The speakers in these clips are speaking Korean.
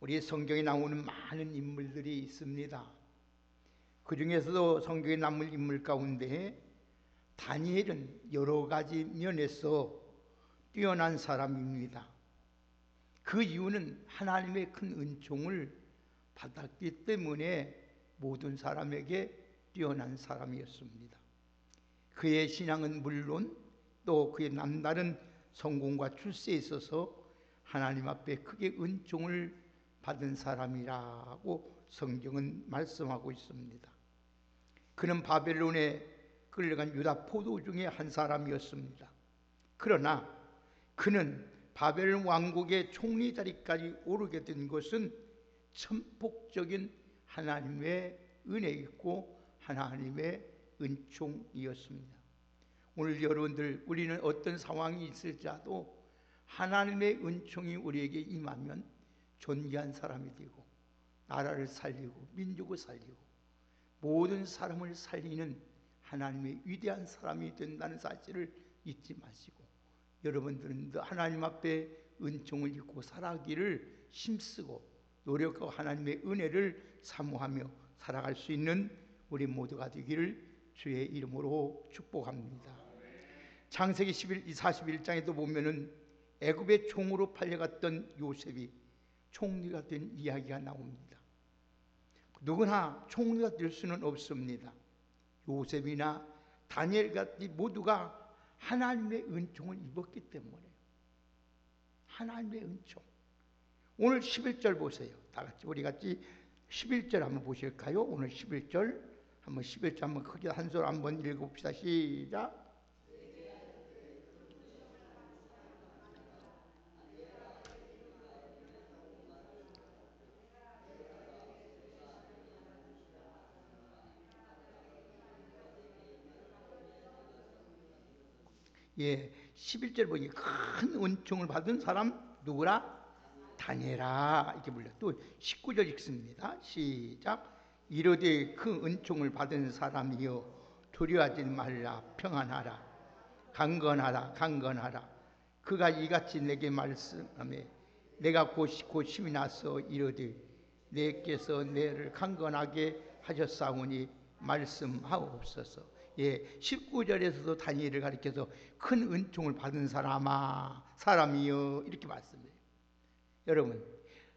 우리 성경에 나오는 많은 인물들이 있습니다. 그 중에서도 성경에 나오는 인물 가운데 다니엘은 여러 가지 면에서 뛰어난 사람입니다. 그 이유는 하나님의 큰 은총을 받았기 때문에 모든 사람에게 뛰어난 사람이었습니다. 그의 신앙은 물론 또 그의 남다른 성공과 출세에 있어서 하나님 앞에 크게 은총을 받은 사람이라고 성경은 말씀하고 있습니다. 그는 바벨론에 끌려간 유다 포도 중에 한 사람이었습니다. 그러나 그는 바벨론 왕국의 총리 자리까지 오르게 된 것은 천폭적인 하나님의 은혜였고 하나님의 은총이었습니다. 오늘 여러분들, 우리는 어떤 상황이 있을지라도 하나님의 은총이 우리에게 임하면 존귀한 사람이 되고 나라를 살리고 민족을 살리고 모든 사람을 살리는 하나님의 위대한 사람이 된다는 사실을 잊지 마시고, 여러분들은 하나님 앞에 은총을 입고 살아가기를 힘쓰고 노력하고 하나님의 은혜를 사모하며 살아갈 수 있는 우리 모두가 되기를 주의 이름으로 축복합니다. 창세기 41장에도 보면은 애굽의 총으로 팔려갔던 요셉이 총리가 된 이야기가 나옵니다. 누구나 총리가 될 수는 없습니다. 요셉이나 다니엘 같은 모두가 하나님의 은총을 입었기 때문에, 하나님의 은총. 오늘 11절 보세요. 다 같이 우리 같이 11절 한번 보실까요? 오늘 11절 한번 크게 한 소리 한번 읽어봅시다. 시작. 예, 11절 보니 큰 은총을 받은 사람 누구라? 다니엘아, 이렇게 불려. 또 19절 읽습니다. 시작. 이르되 그 은총을 받은 사람이여 두려워하지 말라. 평안하라. 강건하라. 그가 이같이 내게 말씀하며 내가 곧 힘이 나서 이르되 내께서 내를 강건하게 하셨사오니 말씀하옵소서. 예, 19절에서도 다니엘을 가리켜서 큰 은총을 받은 사람이여 이렇게 말씀해요. 여러분,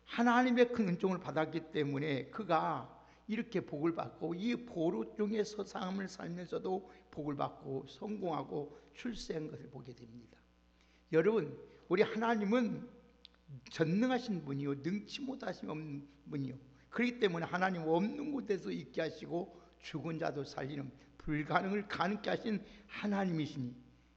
하나님의 큰 은총을 받았기 때문에 그가 이렇게 복을 받고 이 보루 중에서 삶을 살면서도 복을 받고 성공하고 출세한 것을 보게 됩니다. 여러분, 우리 하나님은 전능하신 분이요 능치 못하신 없는 분이요, 그렇기 때문에 하나님 없는 곳에서 있게 하시고 죽은 자도 살리는 불가능을 가능케 하신 하나님이시니,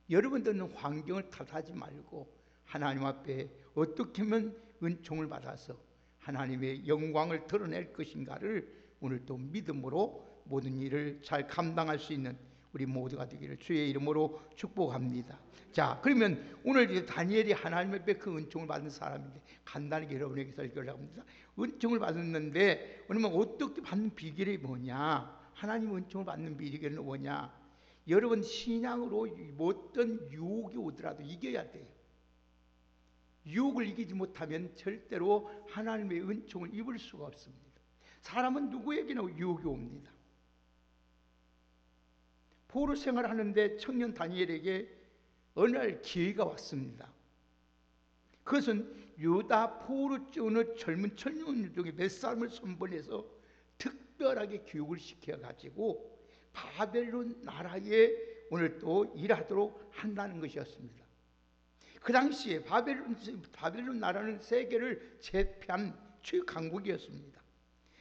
여러분들은 환경을 탓하지 말고 하나님 앞에 어떻게 하면 은총을 받아서 하나님의 영광을 드러낼 것인가를 오늘 또 믿음으로 모든 일을 잘 감당할 수 있는 우리 모두가 되기를 주의 이름으로 축복합니다. 자, 그러면 오늘 다니엘이 하나님 앞에 그 은총을 받은 사람인데 간단하게 여러분에게 설교를 합니다. 은총을 받았는데 그러면 어떻게 받는 비결이 뭐냐? 하나님 은총을 받는 비결은 뭐냐? 여러분, 신앙으로 어떤 유혹이 오더라도 이겨야 돼요. 유혹을 이기지 못하면 절대로 하나님의 은총을 입을 수가 없습니다. 사람은 누구에게나 유혹이 옵니다. 포로 생활하는데 청년 다니엘에게 어느 날 기회가 왔습니다. 그것은 유다 포로 쫓는 젊은 청년 중에 몇 사람을 선본해서 특별하게 교육을 시켜가지고 바벨론 나라에 오늘 또 일하도록 한다는 것이었습니다. 그 당시에 바벨론 나라는 세계를 제패한 최강국이었습니다.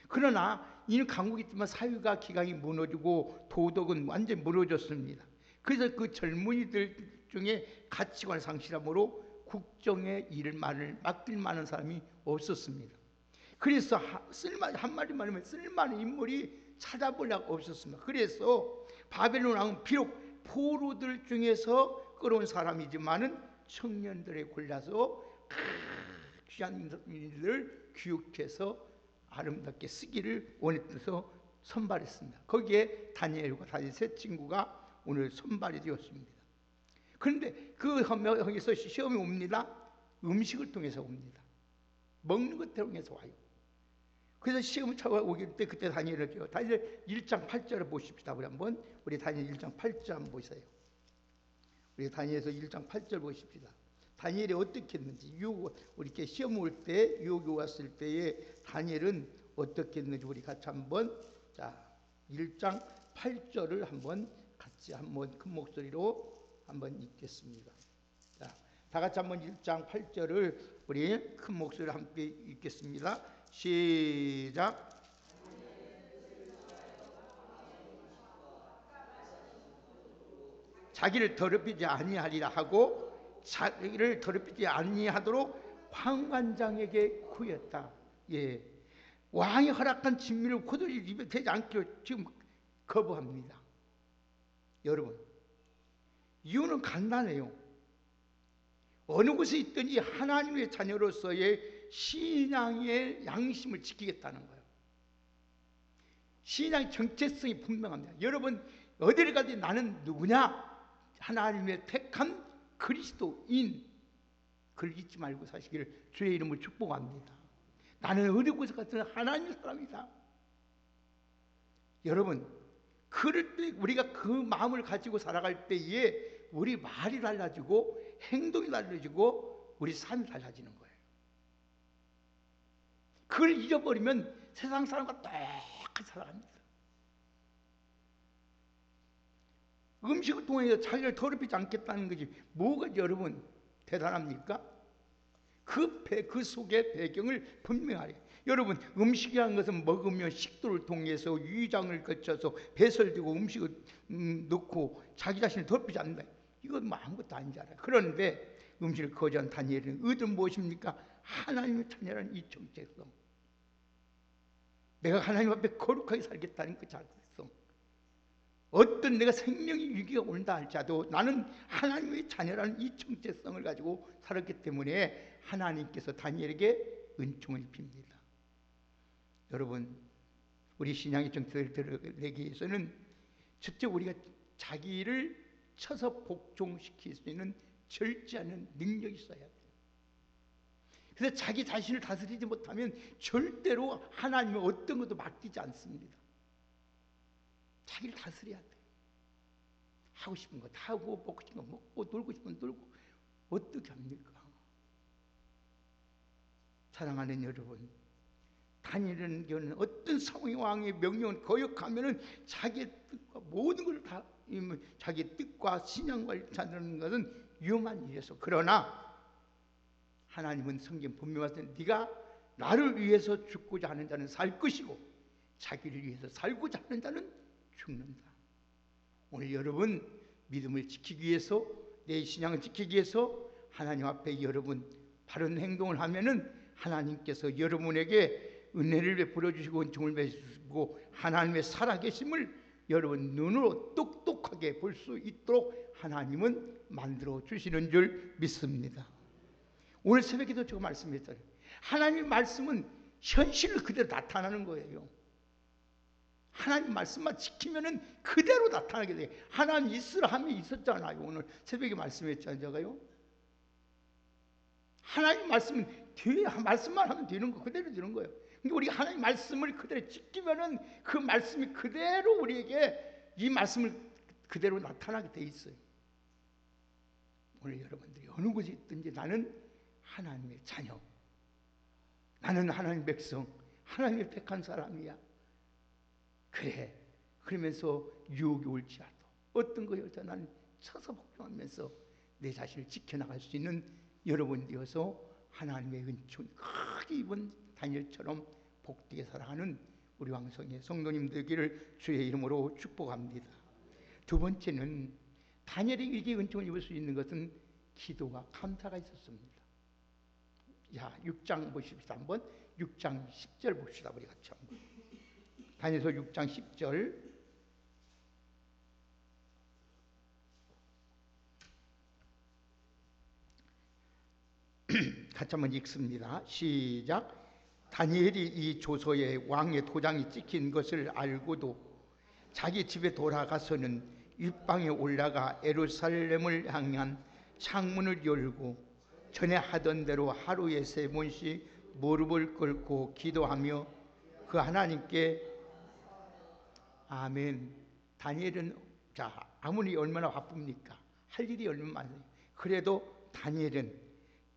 그러나 이 강국이 있지만 사회가 기강이 무너지고 도덕은 완전히 무너졌습니다. 그래서 그 젊은이들 중에 가치관을 상실함으로 국정의 일을 맡길 만한 사람이 없었습니다. 그래서 한마디 말하면 쓸만한 인물이 찾아보려고 없었습니다. 그래서 바벨론 왕은 비록 포로들 중에서 끌어온 사람이지만은 청년들에 골라서 귀한 인들을 교육해서 아름답게 쓰기를 원해서 선발했습니다. 거기에 다니엘과 다니엘 세 친구가 오늘 선발이 되었습니다. 그런데 거기서 시험이 옵니다. 음식을 통해서 옵니다. 먹는 것 통해서 와요. 그래서 시험 쳐오길 때 그때 다니엘이죠. 다니엘 1장 8절을 보십시다. 우리 다니엘 1장 8절 한번 보세요. 우리 다니엘에서 1장 8절 보십시다. 다니엘이 어떻게 했는지, 우리 이렇게 시험 올 때, 유혹이 왔을 때에 다니엘은 어떻게 했는지 우리 같이 한번, 자, 1장 8절을 같이 한번 큰 목소리로 한번 읽겠습니다. 자, 다 같이 한번 1장 8절을 우리 큰 목소리로 함께 읽겠습니다. 시작. 자기를 더럽히지 아니하리라 하고 자기를 더럽히지 아니하도록 황관장에게 구했다. 예, 왕이 허락한 진미를 고도리 입에 대지 않기로 지금 거부합니다. 여러분, 이유는 간단해요. 어느 곳에 있든지 하나님의 자녀로서의 신앙의 양심을 지키겠다는 거예요. 신앙의 정체성이 분명합니다. 여러분, 어디를 가든지 나는 누구냐? 하나님의 택한 그리스도인. 그걸 잊지 말고 사시기를 주의 이름으로 축복합니다. 나는 어디 곳에 가든 하나님의 사람이다. 여러분, 그럴 때 우리가 그 마음을 가지고 살아갈 때에 우리 말이 달라지고 행동이 달라지고 우리 삶이 달라지는 거예요. 그걸 잊어버리면 세상 사람과 똑같이 살아갑니다. 음식을 통해서 자기를 더럽히지 않겠다는 것이 뭐가 여러분 대단합니까? 그 속의 배경을 분명하게. 여러분, 음식이라는 것은 먹으면 식도를 통해서 위장을 거쳐서 배설되고 음식을 넣고 자기 자신을 더럽히지 않는다. 이건 뭐 아무것도 아니지 않아요. 그런데 음식을 거절한 다니엘은 의도는 무엇입니까? 하나님의 자녀라는 이 정체성. 내가 하나님 앞에 거룩하게 살겠다는 그 자체성. 어떤 내가 생명의 위기가 온다 할지라도 나는 하나님의 자녀라는 이 정체성을 가지고 살았기 때문에 하나님께서 다니엘에게 은총을 빕니다. 여러분, 우리 신앙의 정체를 드러내기 위해서는 첫째 우리가 자기를 쳐서 복종시킬 수 있는 절제하는 능력이 있어야 돼요. 그래서 자기 자신을 다스리지 못하면 절대로 하나님의 어떤 것도 맡기지 않습니다. 자기를 다스려야 돼요. 하고 싶은 거 다 하고 먹고 싶은 거 먹고 놀고 싶은 거 놀고 어떻게 합니까? 사랑하는 여러분, 다니엘은 경우는 어떤 상황의 왕의 명령을 거역하면은 자기의 뜻과 모든 걸 다 자기 뜻과 신앙을 찾는 것은 위험한 일이었어. 그러나 하나님은 성경 분명하시는 네가 나를 위해서 죽고자 하는 자는 살 것이고 자기를 위해서 살고자 하는 자는 죽는다. 오늘 여러분 믿음을 지키기 위해서 내 신앙을 지키기 위해서 하나님 앞에 여러분 바른 행동을 하면은 하나님께서 여러분에게 은혜를 베풀어 주시고 은총을 베푸시고 하나님의 살아계심을 여러분 눈으로 똑똑하게 볼 수 있도록 하나님은 만들어 주시는 줄 믿습니다. 오늘 새벽에도 제가 말씀했잖아요. 하나님의 말씀은 현실을 그대로 나타나는 거예요. 하나님 말씀만 지키면은 그대로 나타나게 돼요. 하나님 있으라 하면 있었잖아요. 오늘 새벽에 말씀했잖아요. 제가요. 하나님 말씀은 뒤에 말씀만 하면 되는 거 그대로 되는 거예요. 근데 우리가 하나님 말씀을 그대로 지키면은 그 말씀이 그대로 우리에게 이 말씀을 그대로 나타나게 돼 있어요. 오늘 여러분들이 어느 곳에 있든지 나는 하나님의 자녀, 나는 하나님의 백성, 하나님의 택한 사람이야. 그래. 그러면서 유혹이 올지라도 어떤 거여서 나는 쳐서 복종하면서 내 자신을 지켜나갈 수 있는 여러분 되어서 하나님의 은총 크게 입은 다니엘처럼 복되게 살아가는 우리 왕성의 성도님 되기를 주의 이름으로 축복합니다. 두 번째는 다니엘에게 은총을 입을 수 있는 것은 기도와 감사가 있었습니다. 자, 6장 보십시다. 한번 6장 10절 봅시다. 우리 같이 한번. 다니엘서 6장 10절. 같이 한번 읽습니다. 시작. 다니엘이 이 조서에 왕의 도장이 찍힌 것을 알고도 자기 집에 돌아가서는 윗방에 올라가 예루살렘을 향한 창문을 열고 전에 하던 대로 하루에 3번씩 무릎을 꿇고 기도하며 그 하나님께 아멘. 다니엘은 아무리 얼마나 바쁩니까? 할 일이 얼마나 많아요. 그래도 다니엘은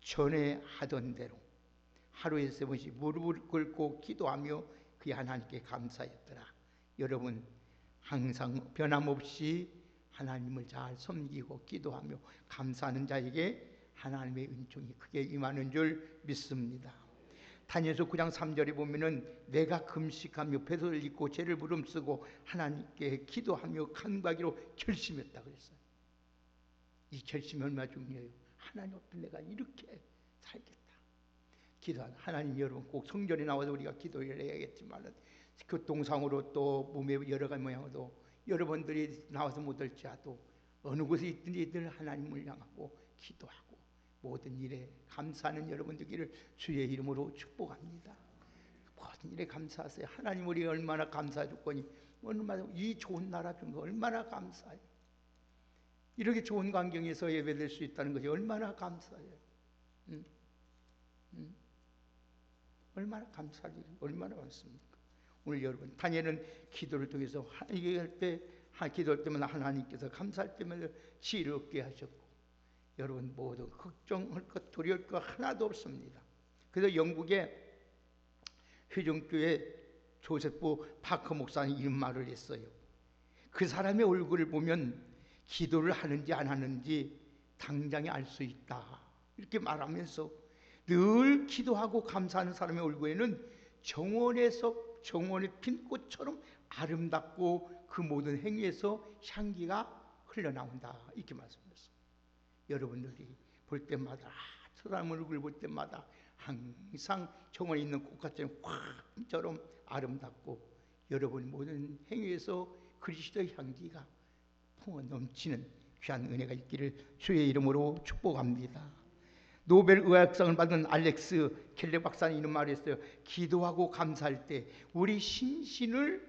전에 하던 대로 하루에 3번씩 무릎을 꿇고 기도하며 그 하나님께 감사했더라. 여러분 항상 변함없이 하나님을 잘 섬기고 기도하며 감사하는 자에게 하나님의 은총이 크게 임하는 줄 믿습니다. 다니엘서 9장 3절에 보면은 내가 금식하며 배설을 입고 죄를 부름쓰고 하나님께 기도하며 간구하기로 결심했다 그랬어요. 이 결심이 얼마나 중요해요. 하나님 앞에 내가 이렇게 살겠다. 기도하는 하나님. 여러분 꼭 성전에 나와서 우리가 기도를 해야겠지만 교통상으로 또 몸의 여러 가지 모양으로 여러분들이 나와서 못할지라도 어느 곳에 있든지 늘 하나님을 향하고 기도하고 모든 일에 감사하는 여러분 되기를 주의 이름으로 축복합니다. 모든 일에 감사하세요. 하나님 우리 얼마나 감사해 줄 거니 얼마나 이 좋은 나라 준 거 얼마나 감사해요. 이렇게 좋은 환경에서 예배될 수 있다는 것이 얼마나 감사해요. 얼마나 감사할 일이 얼마나 많습니까? 오늘 여러분 다니엘은 기도를 통해서 얘기할 때 기도할 때마다 하나님께서 감사할 때마다 지혜를 얻게 하셨고 여러분 모두 걱정할 것 두려울 것 하나도 없습니다. 그래서 영국의 회정교회 조세프 파커 목사님 이런 말을 했어요. 그 사람의 얼굴을 보면 기도를 하는지 안 하는지 당장에 알 수 있다. 이렇게 말하면서 늘 기도하고 감사하는 사람의 얼굴에는 정원의 핀 꽃처럼 아름답고 그 모든 행위에서 향기가 흘러나온다. 이렇게 말씀했어요. 여러분들이 볼 때마다 저 사람 얼굴 볼 때마다 항상 정원에 있는 꽃같이 화처럼 아름답고 여러분 모든 행위에서 그리스도의 향기가 풍어 넘치는 귀한 은혜가 있기를 주의 이름으로 축복합니다. 노벨 의학상을 받은 알렉스 켈레 박사는 이런 말을 했어요. 기도하고 감사할 때 우리 심신을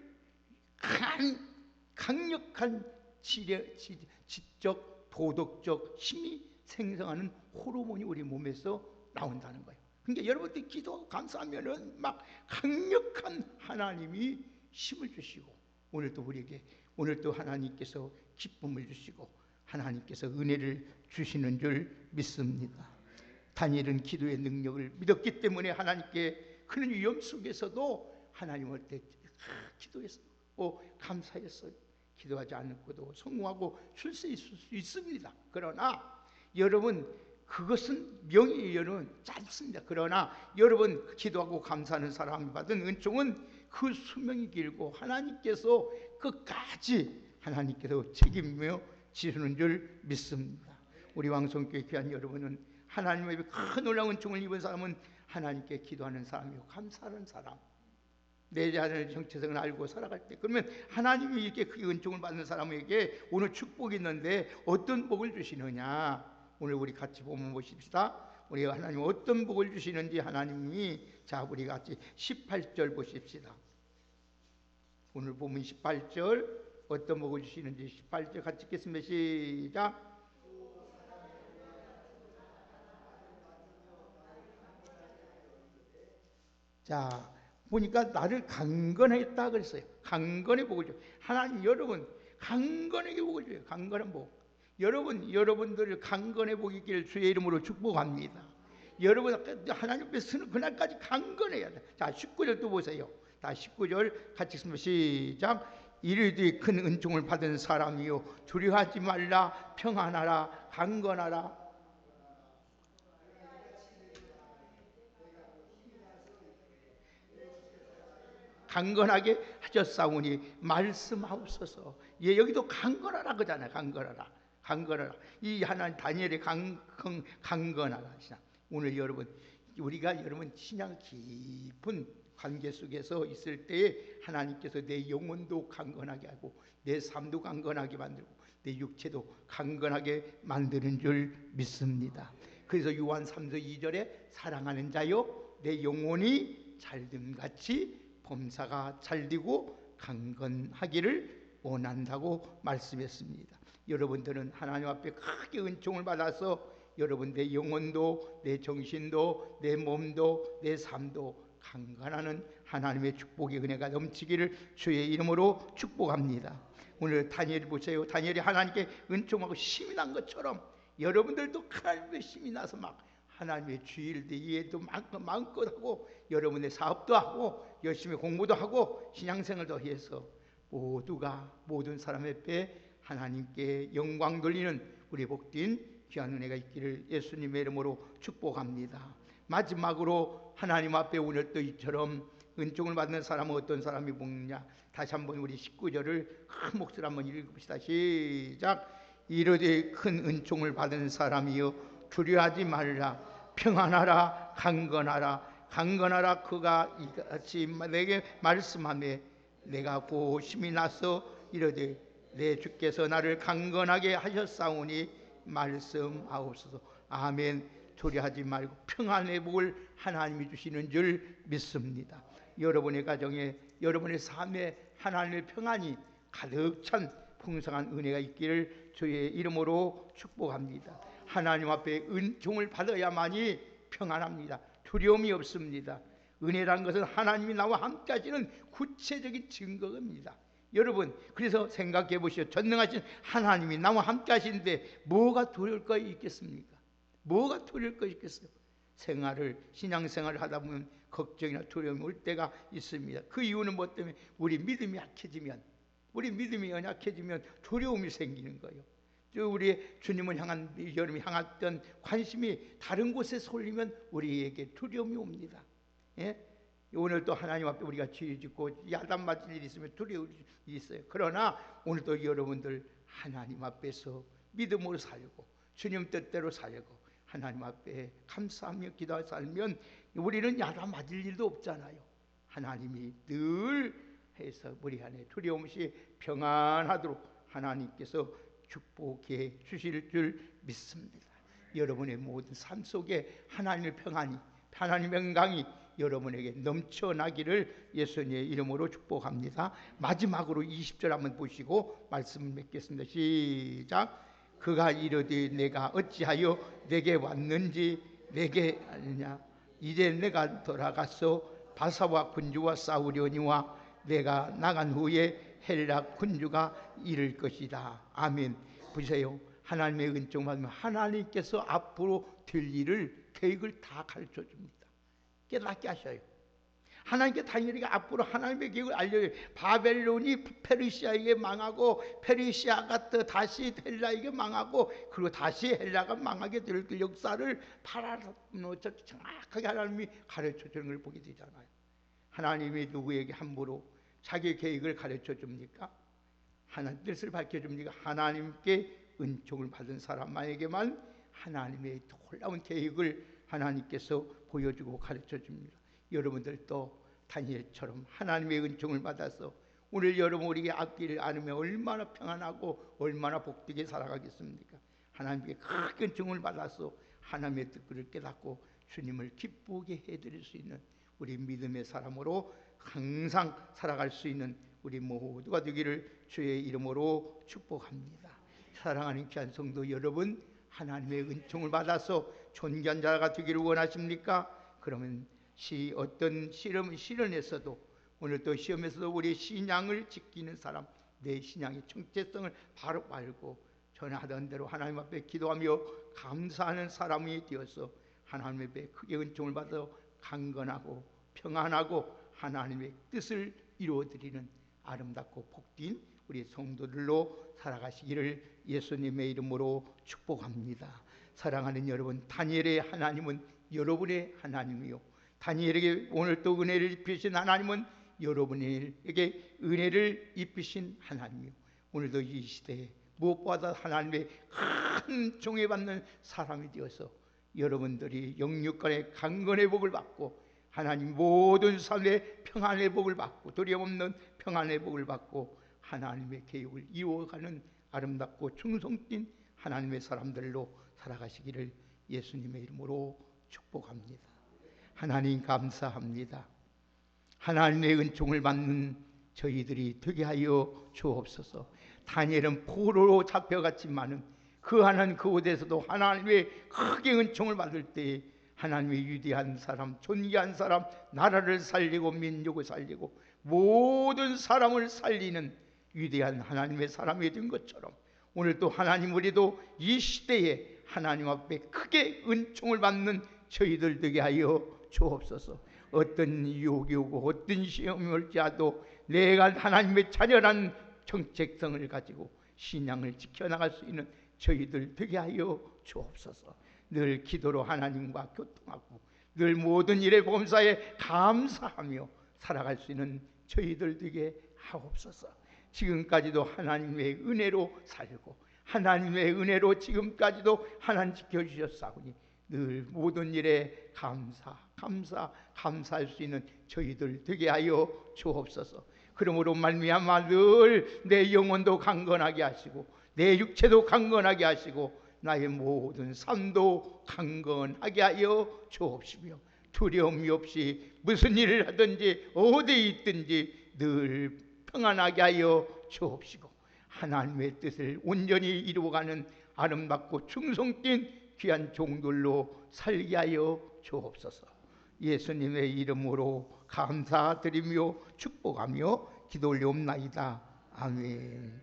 강력한 지적 도덕적 힘이 생성하는 호르몬이 우리 몸에서 나온다는 거예요. 그러니까 여러분들이 기도하고 감사하면은 막 강력한 하나님이 힘을 주시고 오늘도 하나님께서 기쁨을 주시고 하나님께서 은혜를 주시는 줄 믿습니다. 다니엘은 기도의 능력을 믿었기 때문에 하나님께 그런 위험 속에서도 하나님한테 기도했고 감사했어요. 기도하지 않고도 성공하고 출세할 수 있습니다. 그러나 여러분 그것은 명예여는 짧습니다. 그러나 여러분 기도하고 감사하는 사람이 받은 은총은 그 수명이 길고 하나님께서 끝까지 하나님께서 책임며 지시는 줄 믿습니다. 우리 왕성교회 귀한 여러분은 하나님의 큰 놀라운 은총을 입은 사람은 하나님께 기도하는 사람이고 감사하는 사람, 내 자신의 정체성을 알고 살아갈 때 그러면 하나님이 이렇게 그 은총을 받는 사람에게 오늘 축복이 있는데 어떤 복을 주시느냐 오늘 우리 같이 보면 보십시다. 우리가 하나님 어떤 복을 주시는지 하나님이 자 우리 같이 18절 보십시다. 오늘 보면 18절 어떤 복을 주시는지 18절 같이 읽겠습니다. 시작. 자 보니까 나를 강건했다 그랬어요. 강건의 복을 줘요. 하나님 여러분 강건에게 복을 줘요. 강건한 복. 여러분들을 강건의 복이 있기를 주의 이름으로 축복합니다. 여러분 하나님 앞에 서는 그날까지 강건해야 돼. 자 19절 또 보세요. 다 19절 같이 읽습니다. 시작. 이르되 큰 은총을 받은 사람이요 두려워하지 말라 평안하라 강건하라. 강건하게 하셨사오니 말씀하옵소서. 예, 여기도 강건하라 그러잖아요. 강건하라. 이 하나님 다니엘의 강건하라. 오늘 여러분 우리가 여러분 신앙 깊은 관계 속에서 있을 때에 하나님께서 내 영혼도 강건하게 하고 내 삶도 강건하게 만들고 내 육체도 강건하게 만드는 줄 믿습니다. 그래서 요한 3서 2절에 사랑하는 자요 내 영혼이 잘됨같이 범사가 잘되고 강건하기를 원한다고 말씀했습니다. 여러분들은 하나님 앞에 크게 은총을 받아서 여러분 내 영혼도 내 정신도 내 몸도 내 삶도 강건하는 하나님의 축복의 은혜가 넘치기를 주의 이름으로 축복합니다. 오늘 다니엘 보세요. 다니엘이 하나님께 은총하고 힘이 난 것처럼 여러분들도 하나님의 힘이 나서 막 하나님의 주일도 이해도 마음껏 하고 여러분의 사업도 하고 열심히 공부도 하고 신앙생활도 해서 모두가 모든 사람의 배 하나님께 영광 돌리는 우리 복된 귀한 은혜가 있기를 예수님의 이름으로 축복합니다. 마지막으로 하나님 앞에 오늘 또 이처럼 은총을 받는 사람은 어떤 사람이 먹느냐. 다시 한번 우리 19절을 큰 목소리로 한번 읽읍시다. 시작. 이르되 큰 은총을 받은 사람이여 두려워하지 말라. 평안하라. 강건하라. 강건하라. 그가 이같이 내게 말씀하며 내가 고 힘이 나서 이르되 내 주께서 나를 강건하게 하셨사오니 말씀하옵소서. 아멘. 두려워하지 말고 평안의 복을 하나님이 주시는 줄 믿습니다. 여러분의 가정에 여러분의 삶에 하나님의 평안이 가득 찬 풍성한 은혜가 있기를 주의 이름으로 축복합니다. 하나님 앞에 은총을 받아야만이 평안합니다. 두려움이 없습니다. 은혜란 것은 하나님이 나와 함께 하시는 구체적인 증거입니다. 여러분 그래서 생각해 보시오. 전능하신 하나님이 나와 함께 하시는데 뭐가 두려울 거 있겠습니까? 뭐가 두려울 거 있겠어요? 신앙생활을 하다 보면 걱정이나 두려움이 올 때가 있습니다. 그 이유는 뭐 때문에? 우리 믿음이 약해지면 두려움이 생기는 거예요. 우리 주님을 향한 여러분이 향했던 관심이 다른 곳에 쏠리면 우리에게 두려움이 옵니다. 예? 오늘 또 하나님 앞에 우리가 죄 짓고 야단 맞을 일이 있으면 두려움이 있어요. 그러나 오늘도 여러분들 하나님 앞에서 믿음으로 살고 주님 뜻대로 살고 하나님 앞에 감사하며 기도하며 살면 우리는 야단 맞을 일도 없잖아요. 하나님이 늘 해서 우리 안에 두려움 없이 평안하도록 하나님께서 축복해 주실 줄 믿습니다. 여러분의 모든 삶 속에 하나님의 평안이 하나님의 영광이 여러분에게 넘쳐나기를 예수님의 이름으로 축복합니다. 마지막으로 20절 한번 보시고 말씀을 맺겠습니다. 시작. 그가 이르되 내가 어찌하여 내게 왔는지 내게 아느냐. 이제 내가 돌아가서 바사와 군주와 싸우려니와 내가 나간 후에 헬라 군주가 이를 것이다. 아멘. 보세요. 하나님의 은총 받으면 하나님께서 앞으로 될 일을 계획을 다 가르쳐 줍니다. 깨닫게 하셔요. 하나님께 다니엘에게 앞으로 하나님의 계획을 알려요. 바벨론이 페르시아에게 망하고 페르시아가 또 다시 헬라에게 망하고 그리고 다시 헬라가 망하게 될 그 역사를 정확하게 하나님이 가르쳐 주는 걸 보게 되잖아요. 하나님이 누구에게 함부로 자기 계획을 가르쳐 줍니까? 하나님 뜻을 밝혀 줍니까? 하나님께 은총을 받은 사람만에게만 하나님의 놀라운 계획을 하나님께서 보여주고 가르쳐 줍니다. 여러분들도 다니엘처럼 하나님의 은총을 받아서 오늘 여러분 우리에게 앞길을 안으면 얼마나 평안하고 얼마나 복되게 살아가겠습니까? 하나님께 크게 은총을 받아서 하나님의 뜻을 깨닫고 주님을 기쁘게 해드릴 수 있는 우리 믿음의 사람으로 항상 살아갈 수 있는 우리 모두가 되기를 주의 이름으로 축복합니다. 사랑하는 귀한 성도 여러분, 하나님의 은총을 받아서 존귀한 자가 되기를 원하십니까? 그러면 어떤 시련에서도 오늘 또 시험에서도 우리 신앙을 지키는 사람, 내 신앙의 정체성을 바로 알고 전하던 대로 하나님 앞에 기도하며 감사하는 사람이 되어서 하나님 앞에 크게 은총을 받아 강건하고 평안하고 하나님의 뜻을 이루어드리는 아름답고 복된 우리 성도들로 살아가시기를 예수님의 이름으로 축복합니다. 사랑하는 여러분, 다니엘의 하나님은 여러분의 하나님이요, 다니엘에게 오늘 또 은혜를 입히신 하나님은 여러분에게 은혜를 입히신 하나님이요, 오늘도 이 시대에 무엇보다 하나님의 큰 종회받는 사람이 되어서 여러분들이 영육간의 강건의 복을 받고 하나님 모든 삶의 평안의 복을 받고 두려움 없는 평안의 복을 받고 하나님의 계획을 이루어가는 아름답고 충성된 하나님의 사람들로 살아가시기를 예수님의 이름으로 축복합니다. 하나님 감사합니다. 하나님의 은총을 받는 저희들이 되게 하여 주옵소서. 다니엘은 포로로 잡혀갔지만은 거하는 그곳에서도 하나님의 크게 은총을 받을 때 하나님의 위대한 사람, 존귀한 사람, 나라를 살리고 민족을 살리고 모든 사람을 살리는 위대한 하나님의 사람이 된 것처럼 오늘도 하나님, 우리도 이 시대에 하나님 앞에 크게 은총을 받는 저희들 되게 하여 주옵소서. 어떤 유혹이 오고 어떤 시험이 올지라도 내가 하나님의 자녀라는 정체성을 가지고 신앙을 지켜나갈 수 있는 저희들 되게 하여 주옵소서. 늘 기도로 하나님과 교통하고 늘 모든 일에 범사에 감사하며 살아갈 수 있는 저희들 되게 하옵소서. 지금까지도 하나님의 은혜로 살고 하나님의 은혜로 지금까지도 하나님 지켜주셨사오니 늘 모든 일에 감사할 수 있는 저희들 되게 하여 주옵소서. 그러므로 말미암아 늘 내 영혼도 강건하게 하시고 내 육체도 강건하게 하시고 나의 모든 삶도 강건하게 하여 주옵시며 두려움이 없이 무슨 일을 하든지 어디에 있든지 늘 평안하게 하여 주옵시고 하나님의 뜻을 온전히 이루어가는 아름답고 충성된 귀한 종들로 살게 하여 주옵소서. 예수님의 이름으로 감사드리며 축복하며 기도 올리옵나이다. 아멘.